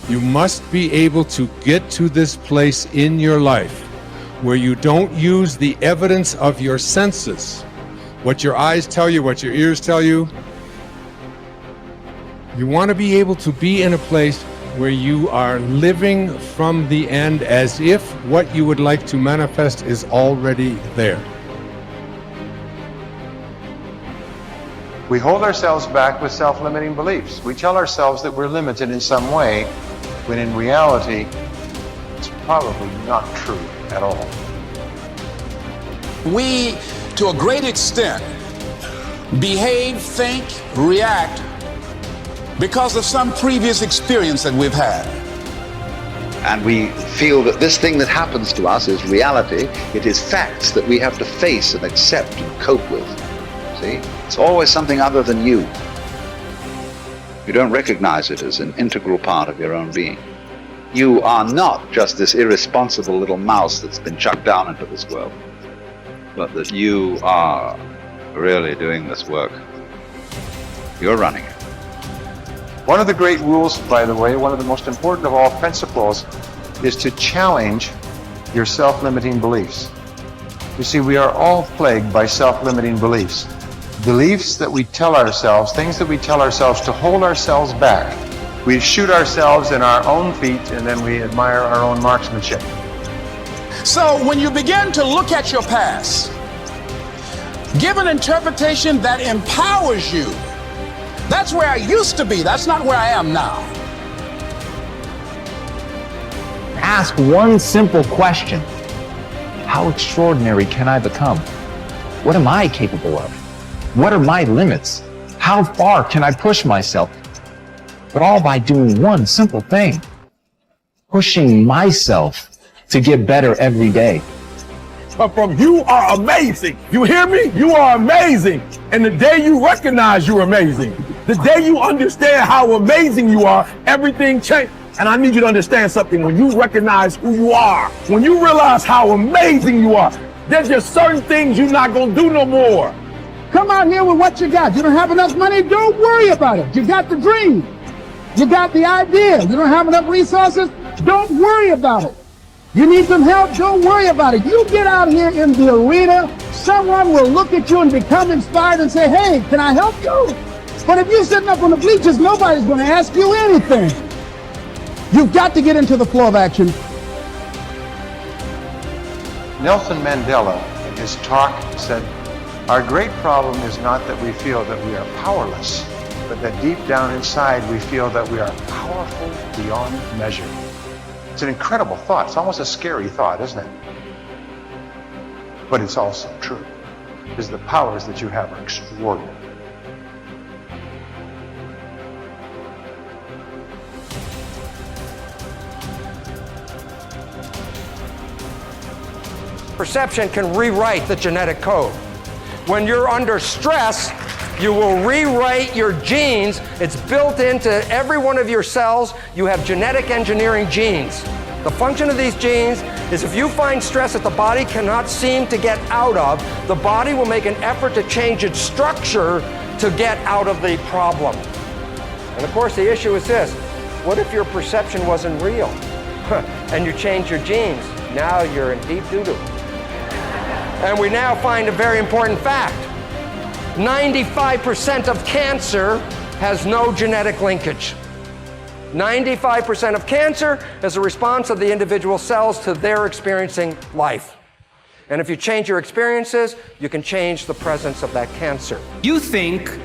You must be able to get to this place in your life where you don't use the evidence of your senses, what your eyes tell you, what your ears tell you. You want to be able to be in a place where you are living from the end as if what you would like to manifest is already there. We hold ourselves back with self-limiting beliefs. We tell ourselves that we're limited in some way, when in reality, it's probably not true at all. We, to a great extent, behave, think, react because of some previous experience that we've had. And we feel that this thing that happens to us is reality. It is facts that we have to face and accept and cope with. See? It's always something other than you. You don't recognize it as an integral part of your own being. You are not just this irresponsible little mouse that's been chucked down into this world, but that you are really doing this work. You're running it. One of the great rules, by the way, one of the most important of all principles, is to challenge your self-limiting beliefs. You see, we are all plagued by self-limiting beliefs. Beliefs that we tell ourselves, things that we tell ourselves to hold ourselves back. We shoot ourselves in our own feet and then we admire our own marksmanship. So when you begin to look at your past, give an interpretation that empowers you. That's where I used to be. That's not where I am now. Ask one simple question. How extraordinary can I become? What am I capable of? What are my limits? How far can I push myself? But all by doing one simple thing. Pushing myself to get better every day. But from you are amazing. You hear me? You are amazing. And the day you recognize you're amazing, the day you understand how amazing you are, everything changes. And I need you to understand something. When you recognize who you are, when you realize how amazing you are, there's just certain things you're not going to do no more. Come out here with what you got. You don't have enough money? Don't worry about it. You got the dream. You got the idea. You don't have enough resources? Don't worry about it. You need some help? Don't worry about it. You get out here in the arena, someone will look at you and become inspired and say, hey, can I help you? But if you're sitting up on the bleachers, nobody's going to ask you anything. You've got to get into the flow of action. Nelson Mandela, in his talk, said, our great problem is not that we feel that we are powerless, but that deep down inside we feel that we are powerful beyond measure. It's an incredible thought. It's almost a scary thought, isn't it? But it's also true, because the powers that you have are extraordinary. Perception can rewrite the genetic code. When you're under stress, you will rewrite your genes. It's built into every one of your cells. You have genetic engineering genes. The function of these genes is if you find stress that the body cannot seem to get out of, the body will make an effort to change its structure to get out of the problem. And of course, the issue is this. What if your perception wasn't real? And you change your genes? Now you're in deep doo-doo. And we now find a very important fact. 95% of cancer has no genetic linkage. 95% of cancer is a response of the individual cells to their experiencing life. And if you change your experiences, you can change the presence of that cancer. You think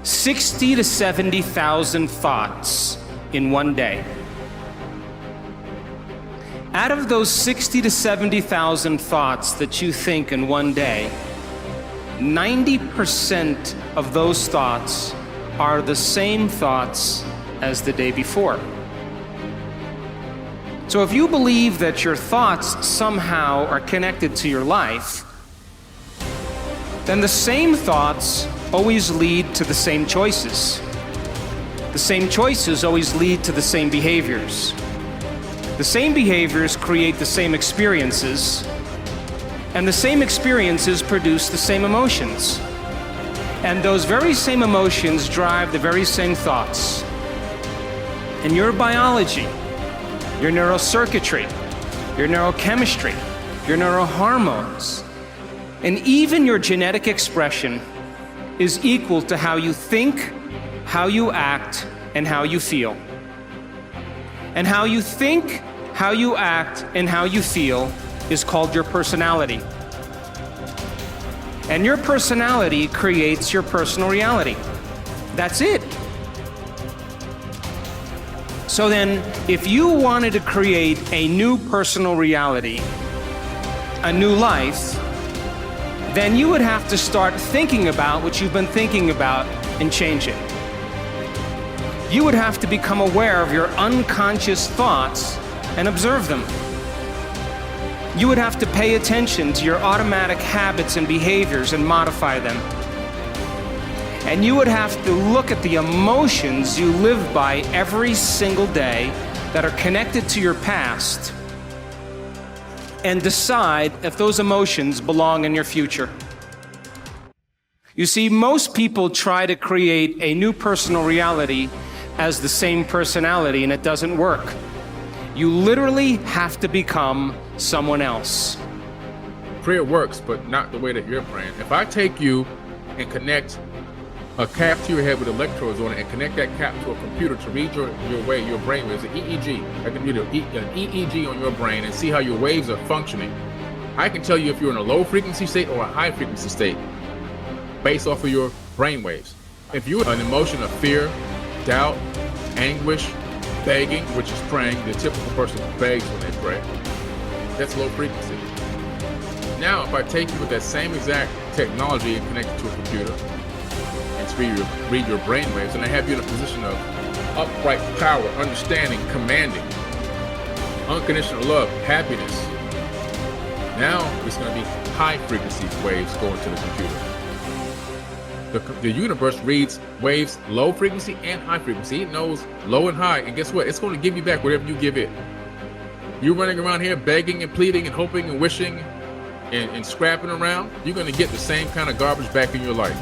60 to 70,000 thoughts in one day. Out of those 60 to 70,000 thoughts that you think in one day, 90% of those thoughts are the same thoughts as the day before. So if you believe that your thoughts somehow are connected to your life, then the same thoughts always lead to the same choices. The same choices always lead to the same behaviors. The same behaviors create the same experiences, and the same experiences produce the same emotions. And those very same emotions drive the very same thoughts. and your biology, your neurocircuitry, your neurochemistry, your neurohormones, and even your genetic expression is equal to how you think, how you act, and how you feel. And how you think, how you act, and how you feel is called your personality. And your personality creates your personal reality. That's it. So then, if you wanted to create a new personal reality, a new life, then you would have to start thinking about what you've been thinking about and change it. You would have to become aware of your unconscious thoughts and observe them. You would have to pay attention to your automatic habits and behaviors and modify them. And you would have to look at the emotions you live by every single day that are connected to your past and decide if those emotions belong in your future. You see, most people try to create a new personal reality as the same personality, and it doesn't work. You literally have to become someone else. Prayer works, but not the way that you're praying. If I take you and connect a cap to your head with electrodes on it and connect that cap to a computer to read your brain waves, an EEG. I can read an EEG on your brain and see how your waves are functioning. I can tell you if you're in a low frequency state or a high frequency state based off of your brain waves. If you're an emotion of fear, doubt, anguish, begging, which is praying, the typical person begs when they pray, that's low frequency. Now, if I take you with that same exact technology and connect it to a computer and read your brain waves, and I have you in a position of upright power, understanding, commanding, unconditional love, happiness, now it's going to be high frequency waves going to the computer. The universe reads waves low frequency and high frequency. It knows low and high, and guess what? It's going to give you back whatever you give it. You're running around here begging and pleading and hoping and wishing and scrapping around, you're going to get the same kind of garbage back in your life.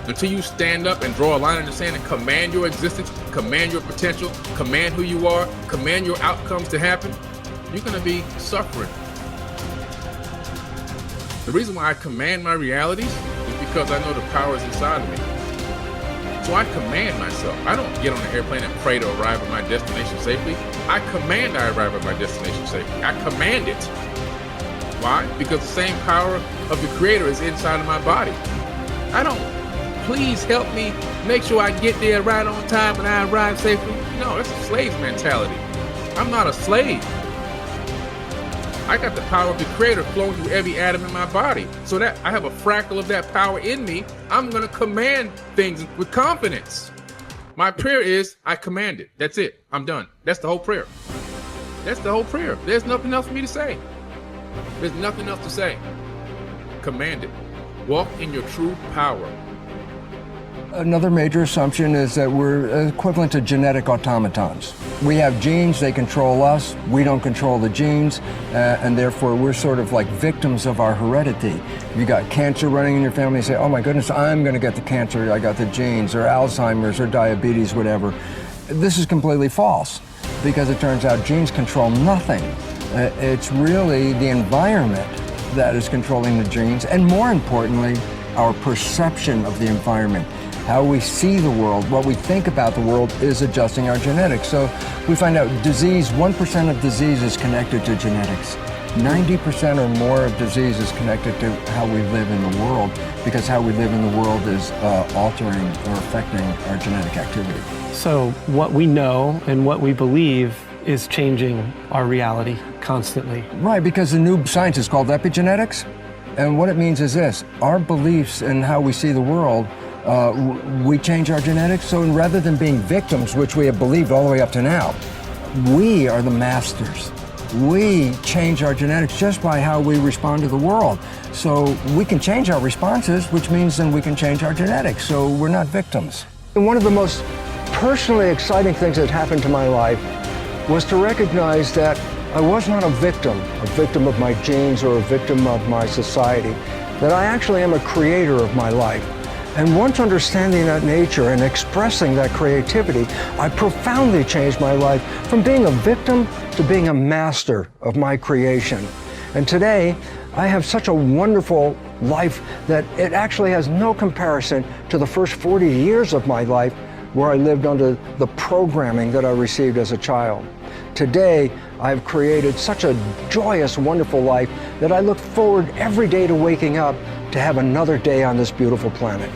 Until you stand up and draw a line in the sand and command your existence, command your potential, command who you are, command your outcomes to happen, you're going to be suffering. The reason why I command my realities is because I know the power is inside of me. So I command myself. I don't get on an airplane and pray to arrive at my destination safely. I command I arrive at my destination safely. I command it. Why? Because the same power of the Creator is inside of my body. I don't, please help me make sure I get there right on time and I arrive safely. No, that's a slave's mentality. I'm not a slave. I got the power of the Creator flowing through every atom in my body. So that I have a fractal of that power in me, I'm going to command things with confidence. My prayer is, I command it. That's it. I'm done. That's the whole prayer. That's the whole prayer. There's nothing else for me to say. There's nothing else to say. Command it. Walk in your true power. Another major assumption is that we're equivalent to genetic automatons. We have genes, they control us, we don't control the genes, and therefore we're sort of like victims of our heredity. You got cancer running in your family, you say, oh my goodness, I'm going to get the cancer, I got the genes, or Alzheimer's, or diabetes, whatever. This is completely false, because it turns out genes control nothing. It's really the environment that is controlling the genes, and more importantly, our perception of the environment. How we see the world, what we think about the world is adjusting our genetics. So we find out disease, 1% of disease is connected to genetics. 90% or more of disease is connected to how we live in the world, because how we live in the world is altering or affecting our genetic activity. So what we know and what we believe is changing our reality constantly. Right, because the new science is called epigenetics. And what it means is this: our beliefs and how we see the world, we change our genetics. So rather than being victims, which we have believed all the way up to now, we are the masters. We change our genetics just by how we respond to the world. So we can change our responses, which means then we can change our genetics. So we're not victims. And one of the most personally exciting things that happened to my life was to recognize that I was not a victim of my genes or a victim of my society, that I actually am a creator of my life. And once understanding that nature and expressing that creativity, I profoundly changed my life from being a victim to being a master of my creation. And today, I have such a wonderful life that it actually has no comparison to the first 40 years of my life where I lived under the programming that I received as a child. Today, I've created such a joyous, wonderful life that I look forward every day to waking up to have another day on this beautiful planet.